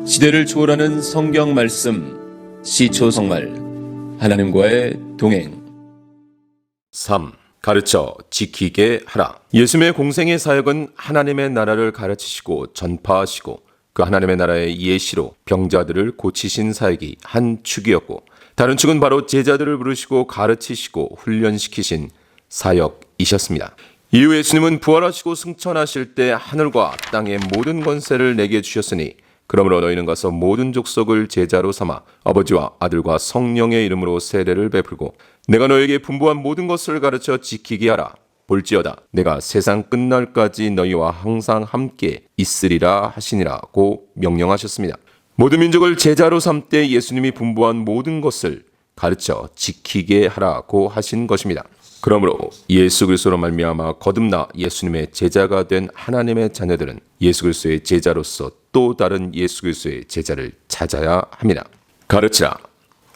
시대를 초월하는 성경 말씀, 시초성말, 하나님과의 동행. 3. 가르쳐 지키게 하라. 예수님의 공생의 사역은 하나님의 나라를 가르치시고 전파하시고 그 하나님의 나라의 예시로 병자들을 고치신 사역이 한 축이었고, 다른 축은 바로 제자들을 부르시고 가르치시고 훈련시키신 사역이셨습니다. 이후 예수님은 부활하시고 승천하실 때 하늘과 땅의 모든 권세를 내게 주셨으니 그러므로 너희는 가서 모든 족속을 제자로 삼아 아버지와 아들과 성령의 이름으로 세례를 베풀고 내가 너에게 분부한 모든 것을 가르쳐 지키게 하라. 볼지어다 내가 세상 끝날까지 너희와 항상 함께 있으리라 하시니라고 명령하셨습니다. 모든 민족을 제자로 삼때 예수님이 분부한 모든 것을 가르쳐 지키게 하라고 하신 것입니다. 그러므로 예수 그리스도로 말미암아 거듭나 예수님의 제자가 된 하나님의 자녀들은 예수 그리스도의 제자로서 또 다른 예수 그리스도의 제자를 찾아야 합니다. 가르치라.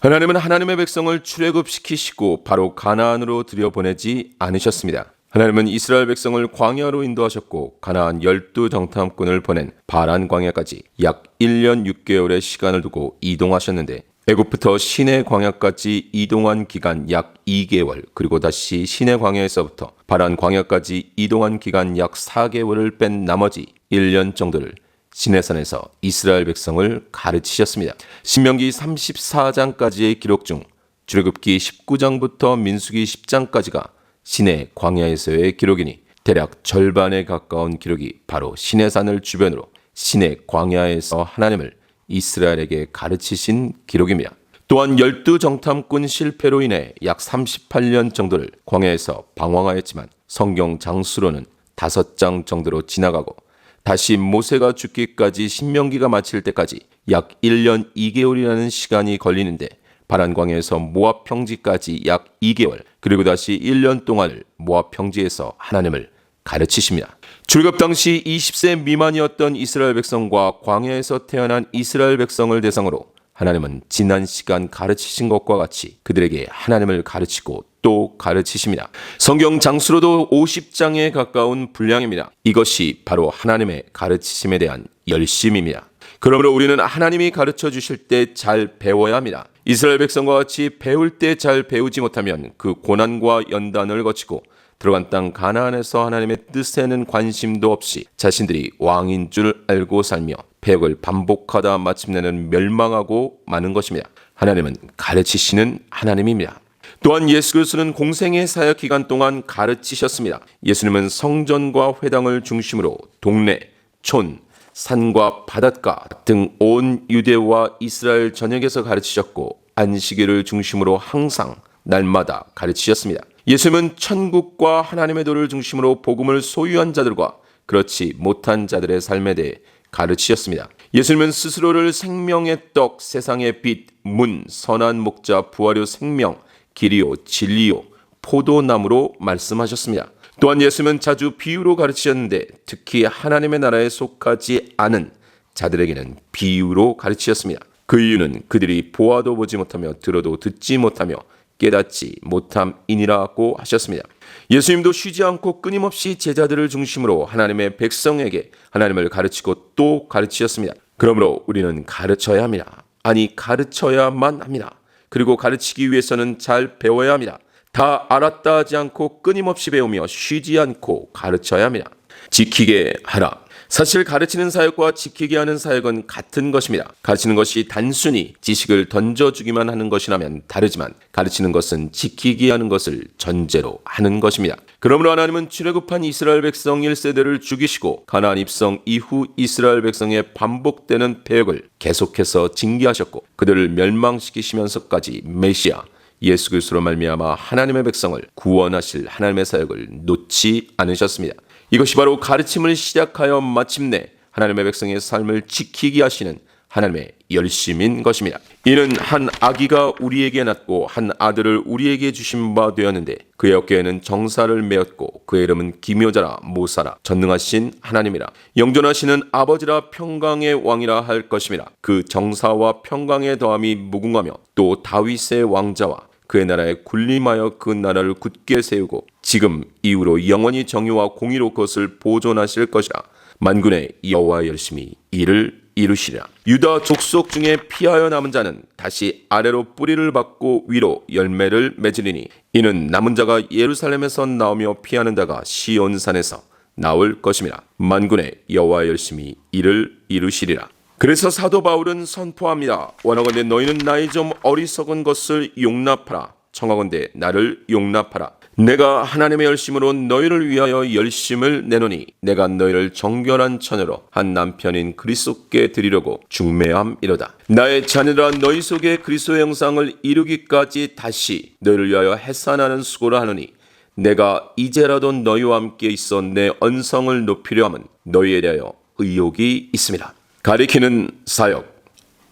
하나님은 하나님의 백성을 출애굽시키시고 바로 가나안으로 들여보내지 않으셨습니다. 하나님은 이스라엘 백성을 광야로 인도하셨고 가나안 12정탐꾼을 보낸 바란 광야까지 약 1년 6개월의 시간을 두고 이동하셨는데, 애굽부터 시내 광야까지 이동한 기간 약 2개월, 그리고 다시 시내 광야에서부터 바란 광야까지 이동한 기간 약 4개월을 뺀 나머지 1년 정도를 시내산에서 이스라엘 백성을 가르치셨습니다. 신명기 34장까지의 기록 중 출애굽기 19장부터 민수기 10장까지가 시내 광야에서의 기록이니 대략 절반에 가까운 기록이 바로 시내산을 주변으로 시내 광야에서 하나님을 이스라엘에게 가르치신 기록입니다. 또한 12정탐꾼 실패로 인해 약 38년 정도를 광야에서 방황하였지만 성경 장수로는 5장 정도로 지나가고 다시 모세가 죽기까지 신명기가 마칠 때까지 약 1년 2개월이라는 시간이 걸리는데, 바란 광야에서 모압 평지까지 약 2개월, 그리고 다시 1년 동안을 모압 평지에서 하나님을 가르치십니다. 출애굽 당시 20세 미만이었던 이스라엘 백성과 광야에서 태어난 이스라엘 백성을 대상으로 하나님은 지난 시간 가르치신 것과 같이 그들에게 하나님을 가르치고 또 가르치십니다. 성경 장수로도 50장에 가까운 분량입니다. 이것이 바로 하나님의 가르치심에 대한 열심입니다. 그러므로 우리는 하나님이 가르쳐 주실 때 잘 배워야 합니다. 이스라엘 백성과 같이 배울 때 잘 배우지 못하면 그 고난과 연단을 거치고 들어간 땅 가나안에서 하나님의 뜻에는 관심도 없이 자신들이 왕인 줄 알고 살며 패역을 반복하다 마침내는 멸망하고 마는 것입니다. 하나님은 가르치시는 하나님입니다. 또한 예수 그리스도는 공생의 사역 기간 동안 가르치셨습니다. 예수님은 성전과 회당을 중심으로 동네, 촌, 산과 바닷가 등 온 유대와 이스라엘 전역에서 가르치셨고 안식일을 중심으로 항상 날마다 가르치셨습니다. 예수님은 천국과 하나님의 도를 중심으로 복음을 소유한 자들과 그렇지 못한 자들의 삶에 대해 가르치셨습니다. 예수님은 스스로를 생명의 떡, 세상의 빛, 문, 선한 목자, 부활요 생명, 길이요 진리요 포도나무로 말씀하셨습니다. 또한 예수님은 자주 비유로 가르치셨는데 특히 하나님의 나라에 속하지 않은 자들에게는 비유로 가르치셨습니다. 그 이유는 그들이 보아도 보지 못하며 들어도 듣지 못하며 깨닫지 못함이니라고 하셨습니다. 예수님도 쉬지 않고 끊임없이 제자들을 중심으로 하나님의 백성에게 하나님을 가르치고 또 가르치셨습니다. 그러므로 우리는 가르쳐야 합니다. 아니, 가르쳐야만 합니다. 그리고 가르치기 위해서는 잘 배워야 합니다. 다 알았다 하지 않고 끊임없이 배우며 쉬지 않고 가르쳐야 합니다. 지키게 하라. 사실 가르치는 사역과 지키게 하는 사역은 같은 것입니다. 가르치는 것이 단순히 지식을 던져주기만 하는 것이라면 다르지만 가르치는 것은 지키게 하는 것을 전제로 하는 것입니다. 그러므로 하나님은 출애굽한 이스라엘 백성 1세대를 죽이시고 가나안 입성 이후 이스라엘 백성의 반복되는 패역을 계속해서 징계하셨고 그들을 멸망시키시면서까지 메시아 예수 그리스도로 말미암아 하나님의 백성을 구원하실 하나님의 사역을 놓지 않으셨습니다. 이것이 바로 가르침을 시작하여 마침내 하나님의 백성의 삶을 지키게 하시는 하나님의 열심인 것입니다. 이는 한 아기가 우리에게 낳고 한 아들을 우리에게 주신 바 되었는데 그의 어깨에는 정사를 메었고 그의 이름은 기묘자라 모사라 전능하신 하나님이라 영존하시는 아버지라 평강의 왕이라 할 것임이라. 그 정사와 평강의 더함이 무궁하며 또 다윗의 왕자와 그의 나라에 군림하여 그 나라를 굳게 세우고 지금 이후로 영원히 정의와 공의로 그것을 보존하실 것이라. 만군의 여호와의 열심이 이를 이루시리라. 유다 족속 중에 피하여 남은 자는 다시 아래로 뿌리를 받고 위로 열매를 맺으리니 이는 남은 자가 예루살렘에서 나오며 피하는 자가 시온산에서 나올 것임이라. 만군의 여호와 열심히 이를 이루시리라. 그래서 사도 바울은 선포합니다. 원하건대 너희는 나의 좀 어리석은 것을 용납하라. 청하건대 나를 용납하라. 내가 하나님의 열심으로 너희를 위하여 열심을 내노니 내가 너희를 정결한 처녀로 한 남편인 그리스도께 드리려고 중매함이로다. 나의 자녀들아 너희 속에 그리스도의 형상을 이루기까지 다시 너희를 위하여 해산하는 수고를 하노니 내가 이제라도 너희와 함께 있어 내 언성을 높이려 함은 너희에 대하여 의욕이 있습니다. 가리키는 사역.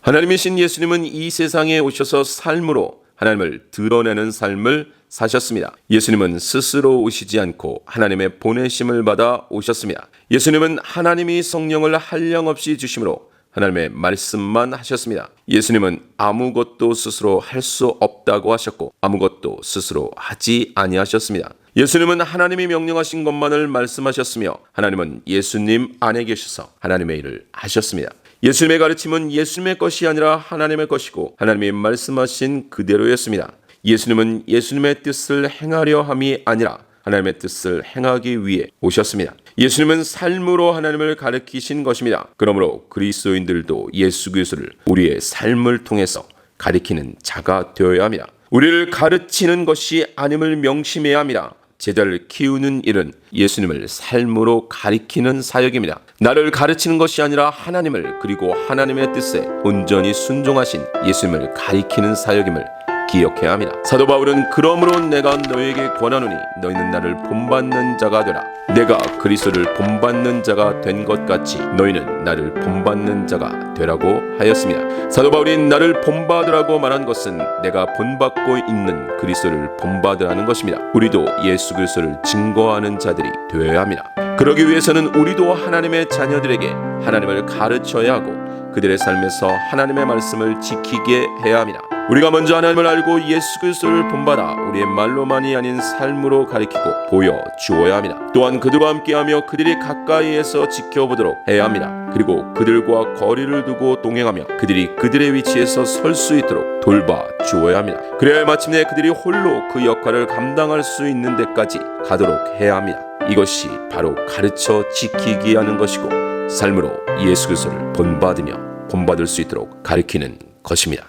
하나님이신 예수님은 이 세상에 오셔서 삶으로 하나님을 드러내는 삶을 사셨습니다. 예수님은 스스로 오시지 않고 하나님의 보내심을 받아 오셨습니다. 예수님은 하나님이 성령을 한량없이 주심으로 하나님의 말씀만 하셨습니다. 예수님은 아무것도 스스로 할 수 없다고 하셨고 아무것도 스스로 하지 아니하셨습니다. 예수님은 하나님이 명령하신 것만을 말씀하셨으며 하나님은 예수님 안에 계셔서 하나님의 일을 하셨습니다. 예수님의 가르침은 예수님의 것이 아니라 하나님의 것이고 하나님이 말씀하신 그대로였습니다. 예수님은 예수님의 뜻을 행하려 함이 아니라 하나님의 뜻을 행하기 위해 오셨습니다. 예수님은 삶으로 하나님을 가르치신 것입니다. 그러므로 그리스도인들도 예수 그리스도를 우리의 삶을 통해서 가르치는 자가 되어야 합니다. 우리를 가르치는 것이 아님을 명심해야 합니다. 제자를 키우는 일은 예수님을 삶으로 가리키는 사역입니다. 나를 가르치는 것이 아니라 하나님을 그리고 하나님의 뜻에 온전히 순종하신 예수님을 가리키는 사역임을 기억해야 합니다. 사도 바울은 그러므로 내가 너에게 권하노니 너희는 나를 본받는 자가 되라. 내가 그리스도를 본받는 자가 된 것 같이 너희는 나를 본받는 자가 되라고 하였습니다. 사도 바울이 나를 본받으라고 말한 것은 내가 본받고 있는 그리스도를 본받으라는 것입니다. 우리도 예수 그리스도를 증거하는 자들이 되어야 합니다. 그러기 위해서는 우리도 하나님의 자녀들에게 하나님을 가르쳐야 하고 그들의 삶에서 하나님의 말씀을 지키게 해야 합니다. 우리가 먼저 하나님을 알고 예수 그리스도를 본받아 우리의 말로만이 아닌 삶으로 가리키고 보여주어야 합니다. 또한 그들과 함께하며 그들이 가까이에서 지켜보도록 해야 합니다. 그리고 그들과 거리를 두고 동행하며 그들이 그들의 위치에서 설 수 있도록 돌봐주어야 합니다. 그래야 마침내 그들이 홀로 그 역할을 감당할 수 있는 데까지 가도록 해야 합니다. 이것이 바로 가르쳐 지키기 하는 것이고 삶으로 예수 그리스도를 본받으며 본받을 수 있도록 가리키는 것입니다.